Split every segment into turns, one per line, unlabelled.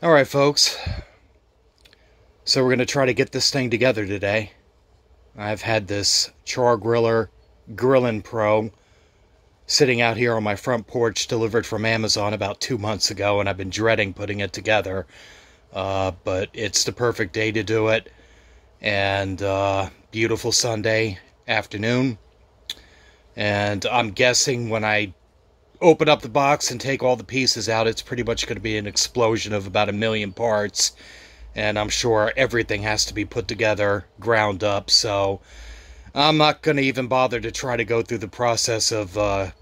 Alright folks, so we're going to try to get this thing together today. I've had this Char-Griller Grillin Pro sitting out here on my front porch, delivered from Amazon about 2 months ago, and I've been dreading putting it together. But it's the perfect day to do it, and beautiful Sunday afternoon. And I'm guessing when I open up the box and take all the pieces out, it's pretty much going to be an explosion of about 1 million parts, and I'm sure everything has to be put together, ground up, so I'm not going to even bother to try to go through the process of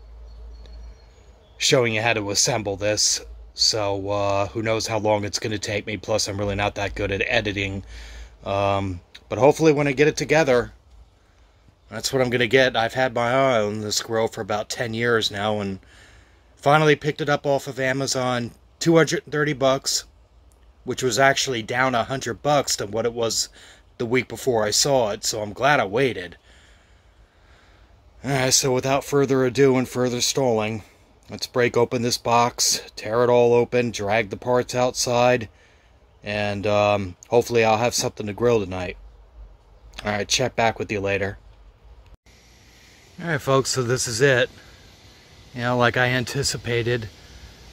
showing you how to assemble this. So who knows how long it's going to take me, plus I'm really not that good at editing, but hopefully when I get it together, that's what I'm going to get. I've had my eye on this grill for about 10 years now, and finally picked it up off of Amazon, 230 bucks, which was actually down $100 than what it was the week before I saw it, so I'm glad I waited. Alright, so without further ado and further stalling, let's break open this box, tear it all open, drag the parts outside, and hopefully I'll have something to grill tonight. Alright, check back with you later. Alright folks, so this is it. You know, like I anticipated,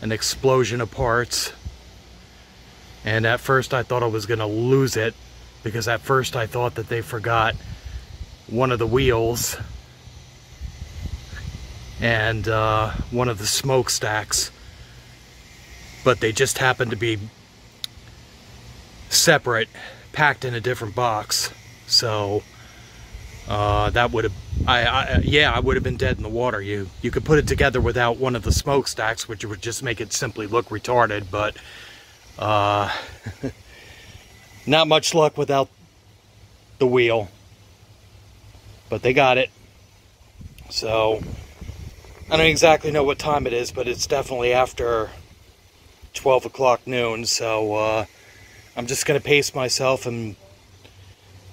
an explosion of parts. And at first I thought I was going to lose it, because at first I thought that they forgot one of the wheels and one of the smokestacks. But they just happened to be separate, packed in a different box. So that would have, I would have been dead in the water. You could put it together without one of the smokestacks, which would just make it simply look retarded, but not much luck without the wheel. But they got it. So I don't exactly know what time it is, but it's definitely after 12 o'clock noon, so I'm just gonna pace myself, and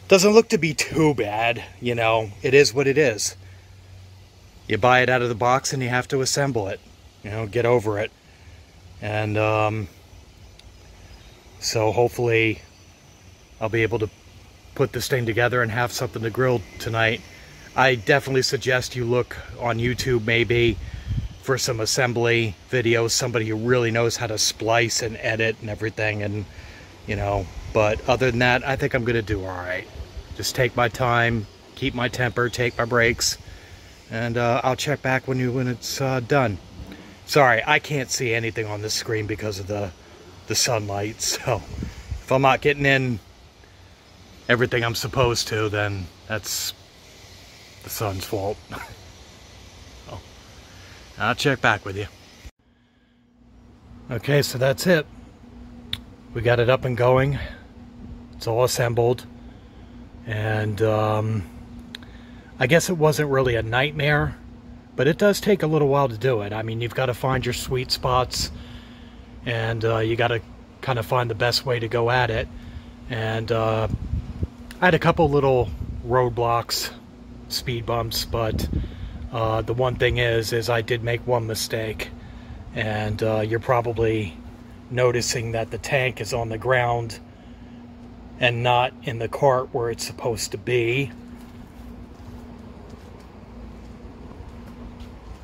doesn't look to be too bad, you know. It is what it is. You buy it out of the box and you have to assemble it, you know, get over it. And so hopefully I'll be able to put this thing together and have something to grill tonight. I definitely suggest you look on YouTube maybe for some assembly videos, somebody who really knows how to splice and edit and everything, and you know, but other than that, I think I'm gonna do all right. Just take my time, keep my temper, take my breaks, and I'll check back when it's done. Sorry, I can't see anything on this screen because of the sunlight, so if I'm not getting in everything I'm supposed to, then that's the sun's fault. So, I'll check back with you. Okay, so that's it. We got it up and going. It's all assembled. And I guess it wasn't really a nightmare, but it does take a little while to do it. I mean, you've got to find your sweet spots, and you got to kind of find the best way to go at it. And I had a couple little roadblocks, speed bumps, but the one thing is I did make one mistake, and you're probably noticing that the tank is on the ground and not in the cart where it's supposed to be.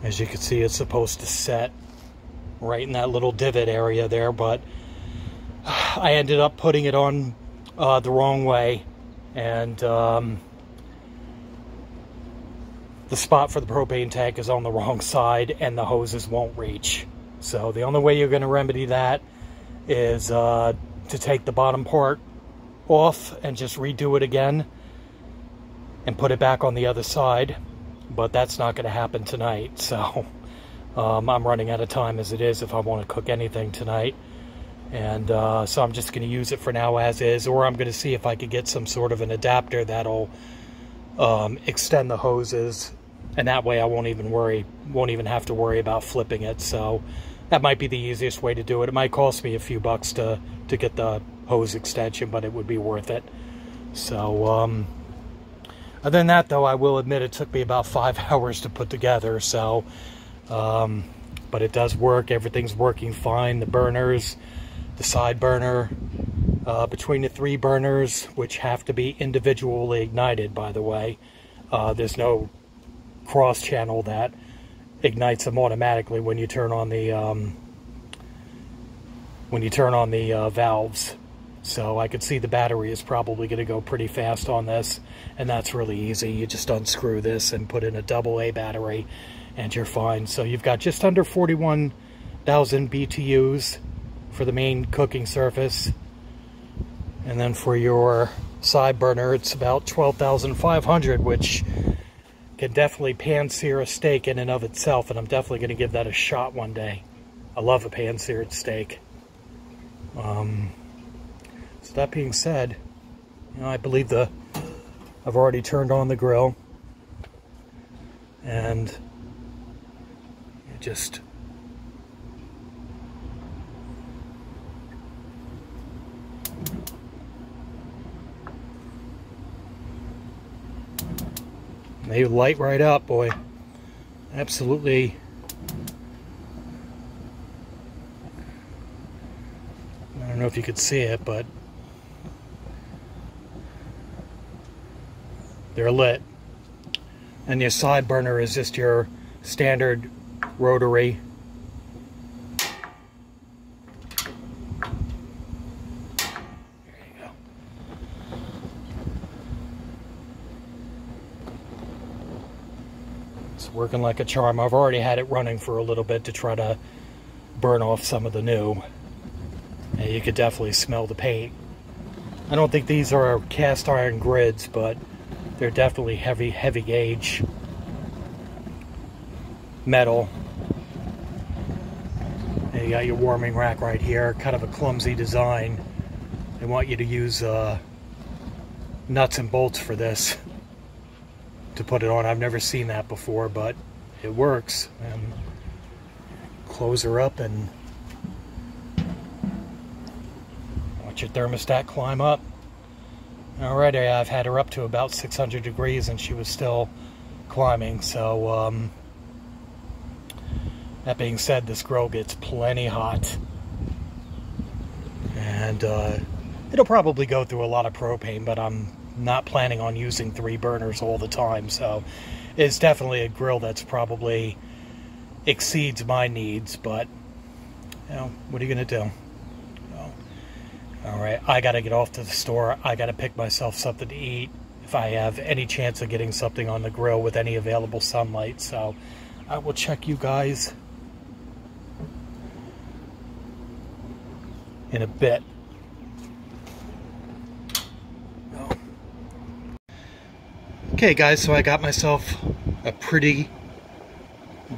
As you can see, it's supposed to set right in that little divot area there, but I ended up putting it on the wrong way, and the spot for the propane tank is on the wrong side, and the hoses won't reach. So the only way you're going to remedy that is to take the bottom part off and just redo it again and put it back on the other side, but that's not going to happen tonight. So I'm running out of time as it is if I want to cook anything tonight, and so I'm just going to use it for now as is, or I'm going to see if I could get some sort of an adapter that'll extend the hoses, and that way I won't even have to worry about flipping it. So that might be the easiest way to do it. It might cost me a few bucks to get the hose extension, but it would be worth it. So other than that, though, I will admit it took me about 5 hours to put together. So but it does work. Everything's working fine. The burners, the side burner. Between the 3 burners, which have to be individually ignited, by the way, there's no cross channel that ignites them automatically when you turn on the valves. So I could see the battery is probably going to go pretty fast on this, and that's really easy. You just unscrew this and put in a AA battery and you're fine. So you've got just under 41,000 BTUs for the main cooking surface. And then for your side burner, it's about 12,500, which can definitely pan-sear a steak in and of itself, and I'm definitely going to give that a shot one day. I love a pan-seared steak. So that being said, you know, I believe I've already turned on the grill, and it just... They light right up, boy. Absolutely. I don't know if you could see it, but they're lit. And your side burner is just your standard rotary. Working like a charm. I've already had it running for a little bit to try to burn off some of the new. And you could definitely smell the paint. I don't think these are cast iron grids, but they're definitely heavy gauge metal. And you got your warming rack right here, kind of a clumsy design. They want you to use nuts and bolts for this to put it on. I've never seen that before, but it works. And close her up and watch your thermostat climb up. Alrighty, I've had her up to about 600 degrees and she was still climbing. So that being said, this grill gets plenty hot, and it'll probably go through a lot of propane, but I'm not planning on using 3 burners all the time, so it's definitely a grill that's probably exceeds my needs, but you know, what are you gonna do? All right, I gotta get off to the store. I gotta pick myself something to eat if I have any chance of getting something on the grill with any available sunlight. So I will check you guys in a bit. Okay guys, so I got myself a pretty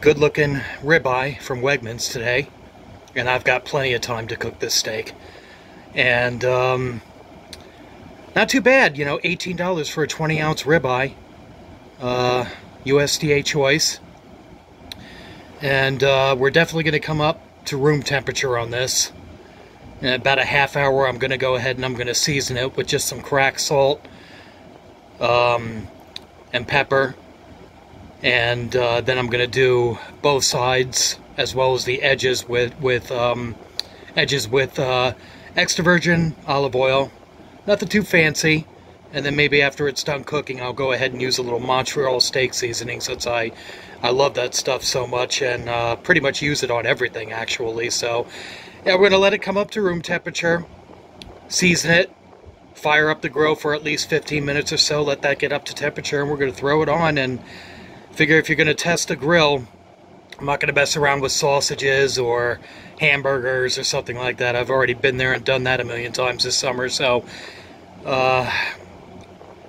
good looking ribeye from Wegmans today, and I've got plenty of time to cook this steak. And not too bad, you know, $18 for a 20-ounce ribeye, USDA choice. And we're definitely going to come up to room temperature on this. In about a half hour, I'm going to go ahead and I'm going to season it with just some cracked salt and pepper, and then I'm gonna do both sides as well as the edges with extra virgin olive oil, nothing too fancy. And then maybe after it's done cooking, I'll go ahead and use a little Montreal steak seasoning, since I love that stuff so much, and pretty much use it on everything actually. So yeah, we're gonna let it come up to room temperature, season it, fire up the grill for at least 15 minutes or so, let that get up to temperature, and we're going to throw it on. And figure if you're going to test a grill, I'm not going to mess around with sausages or hamburgers or something like that. I've already been there and done that a million times this summer. So we're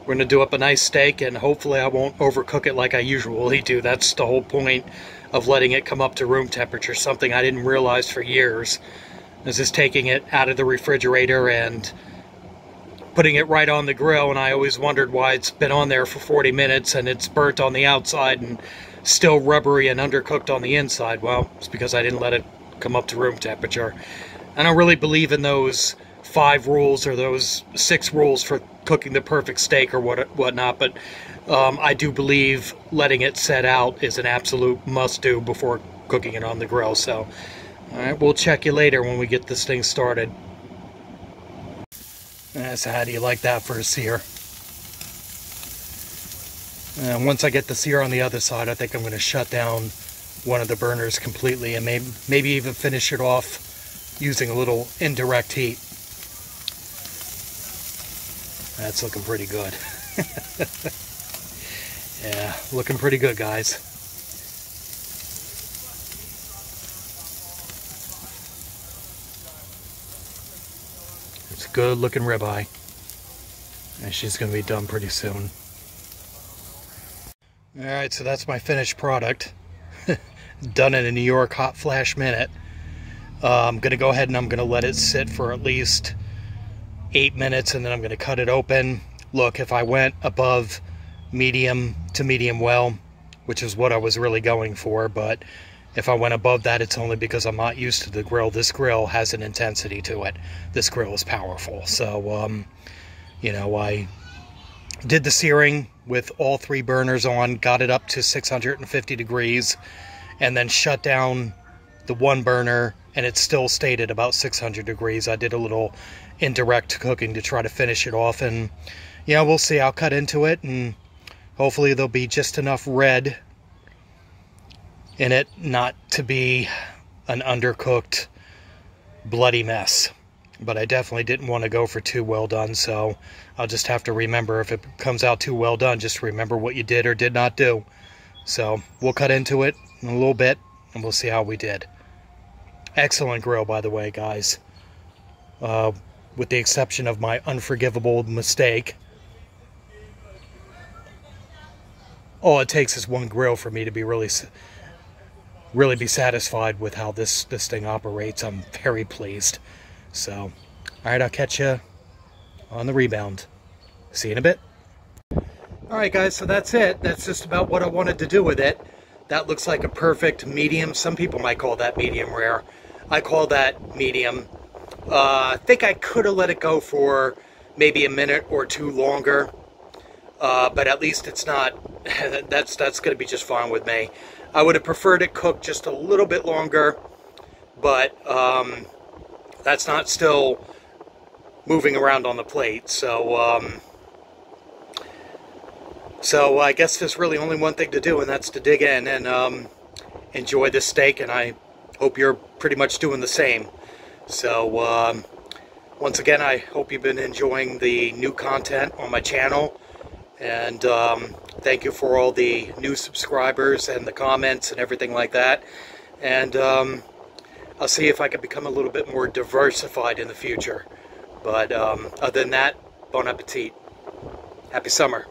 going to do up a nice steak, and hopefully I won't overcook it like I usually do. That's the whole point of letting it come up to room temperature. Something I didn't realize for years is just taking it out of the refrigerator and putting it right on the grill, and I always wondered why it's been on there for 40 minutes and it's burnt on the outside and still rubbery and undercooked on the inside. Well, it's because I didn't let it come up to room temperature. I don't really believe in those 5 rules or those 6 rules for cooking the perfect steak or whatnot, but I do believe letting it set out is an absolute must-do before cooking it on the grill. So Alright, we'll check you later when we get this thing started. So how do you like that for a sear? And once I get the sear on the other side, I think I'm going to shut down one of the burners completely and maybe even finish it off using a little indirect heat. That's looking pretty good. Yeah, looking pretty good, guys. It's a good looking ribeye. And she's going to be done pretty soon. Alright, so that's my finished product. Done in a New York hot flash minute. I'm going to go ahead and I'm going to let it sit for at least 8 minutes, and then I'm going to cut it open. Look, if I went above medium to medium well, which is what I was really going for, but if I went above that, it's only because I'm not used to the grill. This grill has an intensity to it. This grill is powerful. So, you know, I did the searing with all 3 burners on, got it up to 650 degrees, and then shut down the one burner, and it still stayed at about 600 degrees. I did a little indirect cooking to try to finish it off, and yeah, we'll see. I'll cut into it, and hopefully there'll be just enough red in it not to be an undercooked bloody mess. But I definitely didn't want to go for too well done, so I'll just have to remember, if it comes out too well done, just remember what you did or did not do. So we'll cut into it in a little bit, and we'll see how we did. Excellent grill, by the way, guys. With the exception of my unforgivable mistake. All it takes is one grill for me to be really be satisfied with how this thing operates. I'm very pleased. So, alright, I'll catch you on the rebound. See you in a bit. Alright guys, so that's it. That's just about what I wanted to do with it. That looks like a perfect medium. Some people might call that medium rare. I call that medium. I think I could have let it go for maybe a minute or two longer. But at least it's not, that's going to be just fine with me. I would have preferred it cooked just a little bit longer, but that's not still moving around on the plate. So, so I guess there's really only one thing to do, and that's to dig in and enjoy this steak, and I hope you're pretty much doing the same. So, once again, I hope you've been enjoying the new content on my channel. And thank you for all the new subscribers and the comments and everything like that. And I'll see if I can become a little bit more diversified in the future. But other than that, bon appetit. Happy summer.